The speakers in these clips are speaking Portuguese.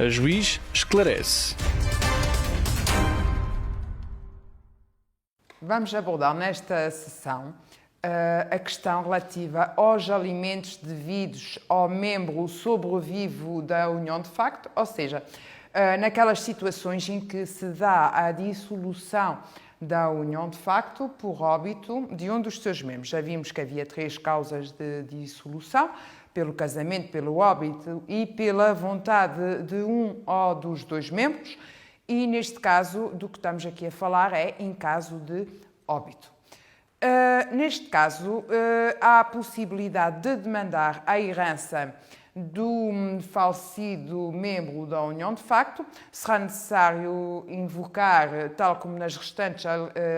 A juiz esclarece. Vamos abordar nesta sessão a questão relativa aos alimentos devidos ao membro sobrevivo da união de facto, ou seja, naquelas situações em que se dá a dissolução da união de facto por óbito de um dos seus membros. Já vimos que havia 3 causas de dissolução: pelo casamento, pelo óbito e pela vontade de um ou dos 2 membros. E neste caso, do que estamos aqui a falar é em caso de óbito. Neste caso, há a possibilidade de demandar a herança do falecido membro da união de facto. Será necessário invocar, tal como nas restantes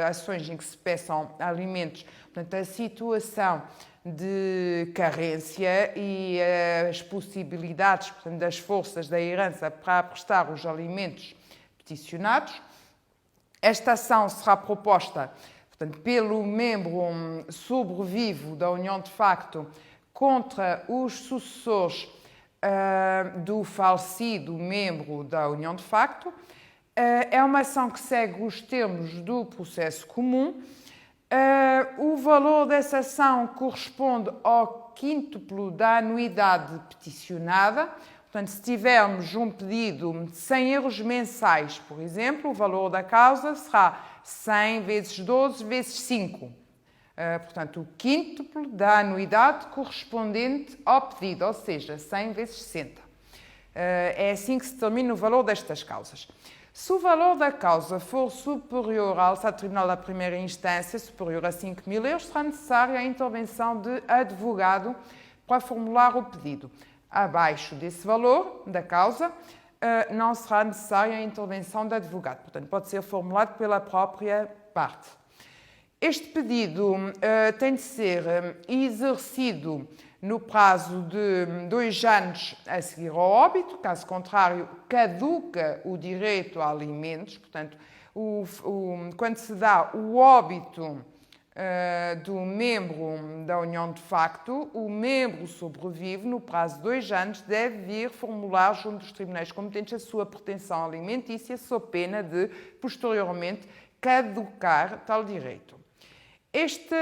ações em que se peçam alimentos, portanto, a situação de carência e as possibilidades, portanto, das forças da herança para prestar os alimentos peticionados. Esta ação será proposta, portanto, pelo membro sobrevivo da união de facto contra os sucessores do falecido membro da união de facto. É uma ação que segue os termos do processo comum. O valor dessa ação corresponde ao quíntuplo da anuidade peticionada. Portanto, se tivermos um pedido de 100 euros mensais, por exemplo, o valor da causa será 100 vezes 12 vezes 5. Portanto, o quíntuplo da anuidade correspondente ao pedido, ou seja, 100 vezes 60. É assim que se determina o valor destas causas. Se o valor da causa for superior ao alçado tribunal da primeira instância, superior a 5.000 euros, será necessária a intervenção de advogado para formular o pedido. Abaixo desse valor da causa, não será necessária a intervenção de advogado. Portanto, pode ser formulado pela própria parte. Este pedido tem de ser exercido no prazo de 2 anos a seguir ao óbito. Caso contrário, caduca o direito a alimentos. Portanto, quando se dá o óbito do membro da união de facto, o membro sobrevive, no prazo de 2 anos, deve vir formular junto dos tribunais competentes a sua pretensão alimentícia, sob pena de, posteriormente, caducar tal direito. Este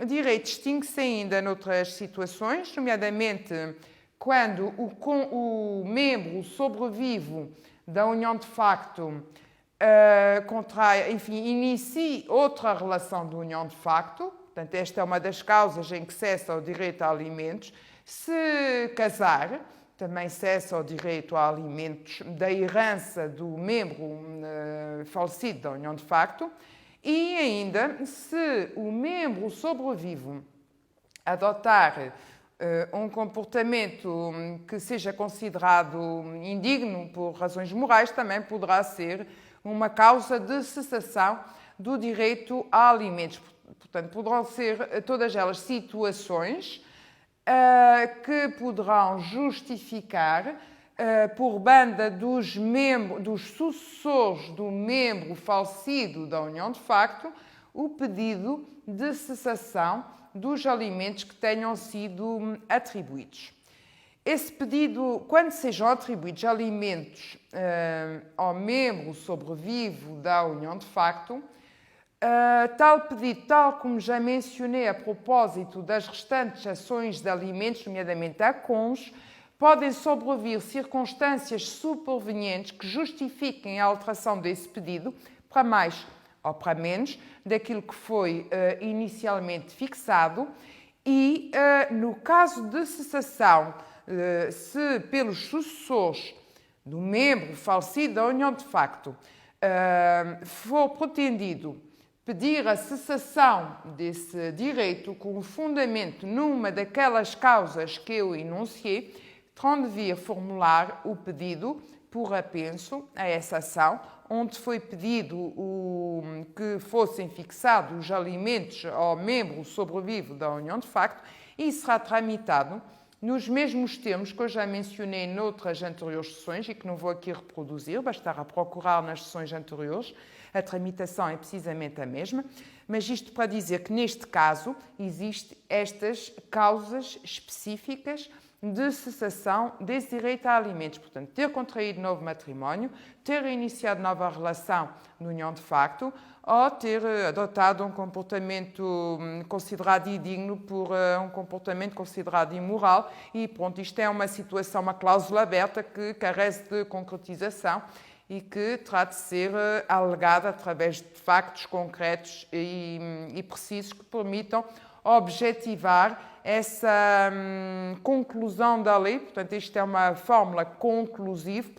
direito distingue-se ainda noutras situações, nomeadamente quando o membro sobrevivo da união de facto inicie outra relação de união de facto. Portanto, esta é uma das causas em que cessa o direito a alimentos. Se casar, também cessa o direito a alimentos da herança do membro falecido da união de facto. E ainda, se o membro sobrevivo adotar um comportamento que seja considerado indigno por razões morais, também poderá ser uma causa de cessação do direito a alimentos. Portanto, poderão ser todas elas situações que poderão justificar, por banda dos sucessores do membro falecido da união de facto, o pedido de cessação dos alimentos que tenham sido atribuídos. Esse pedido, quando sejam atribuídos alimentos ao membro sobrevivo da união de facto, tal pedido, tal como já mencionei a propósito das restantes ações de alimentos, nomeadamente a cônjuge, podem sobrevir circunstâncias supervenientes que justifiquem a alteração desse pedido para mais ou para menos daquilo que foi inicialmente fixado e, no caso de cessação, se pelos sucessores do membro falecido da união de facto for pretendido pedir a cessação desse direito com fundamento numa daquelas causas que eu enunciei, terão de vir formular o pedido por apenso a essa ação, onde foi pedido que fossem fixados os alimentos ao membro sobrevivo da união de facto e será tramitado nos mesmos termos que eu já mencionei noutras anteriores sessões e que não vou aqui reproduzir, bastará procurar nas sessões anteriores. A tramitação é precisamente a mesma, mas isto para dizer que neste caso existem estas causas específicas de cessação desse direito a alimentos. Portanto, ter contraído novo matrimónio, ter iniciado nova relação de união de facto ou ter adotado um comportamento considerado indigno por um comportamento considerado imoral e pronto, isto é uma situação, uma cláusula aberta que carece de concretização e que terá de ser alegada através de factos concretos e precisos que permitam objetivar essa conclusão da lei. Portanto, isto é uma fórmula conclusiva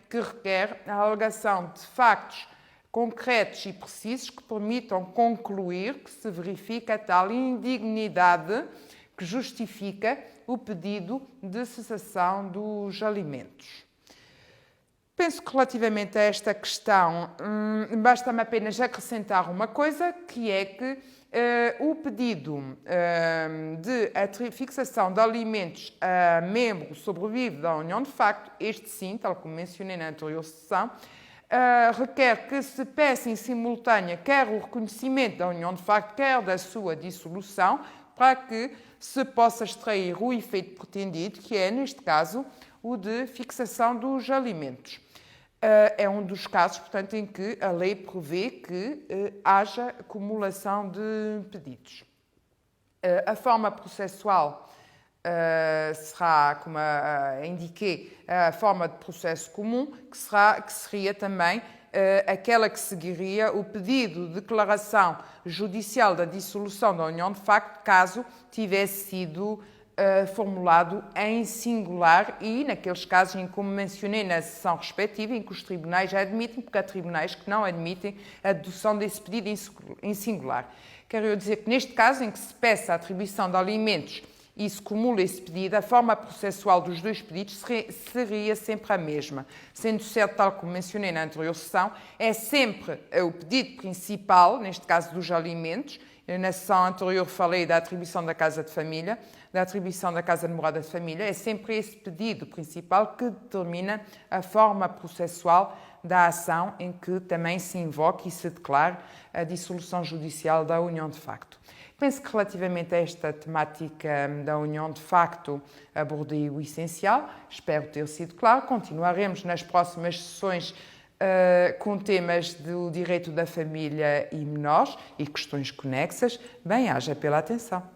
que requer a alegação de factos concretos e precisos que permitam concluir que se verifica tal indignidade que justifica o pedido de cessação dos alimentos. Penso que relativamente a esta questão, basta-me apenas acrescentar uma coisa, que é que o pedido de fixação de alimentos a membro sobrevive da união de facto, este sim, tal como mencionei na anterior sessão, requer que se peça em simultânea quer o reconhecimento da união de facto, quer da sua dissolução, para que se possa extrair o efeito pretendido, que é, neste caso, o de fixação dos alimentos. É um dos casos, portanto, em que a lei prevê que haja acumulação de pedidos. A forma processual será, como indiquei, a forma de processo comum, que seria também aquela que seguiria o pedido de declaração judicial da dissolução da união de facto, caso tivesse sido formulado em singular e naqueles casos em que, como mencionei na sessão respectiva, em que os tribunais já admitem, porque há tribunais que não admitem a dedução desse pedido em singular. Quero eu dizer que neste caso, em que se peça a atribuição de alimentos e se cumula esse pedido, a forma processual dos dois pedidos seria sempre a mesma. Sendo certo, tal como mencionei na anterior sessão, é sempre o pedido principal, neste caso dos alimentos. Na sessão anterior falei da atribuição da casa de família, da atribuição da casa de morada de família. É sempre esse pedido principal que determina a forma processual da ação em que também se invoca e se declara a dissolução judicial da união de facto. Penso que relativamente a esta temática da união de facto abordei o essencial. Espero ter sido claro. Continuaremos nas próximas sessões com temas do direito da família e menores e questões conexas. Bem-aja pela atenção.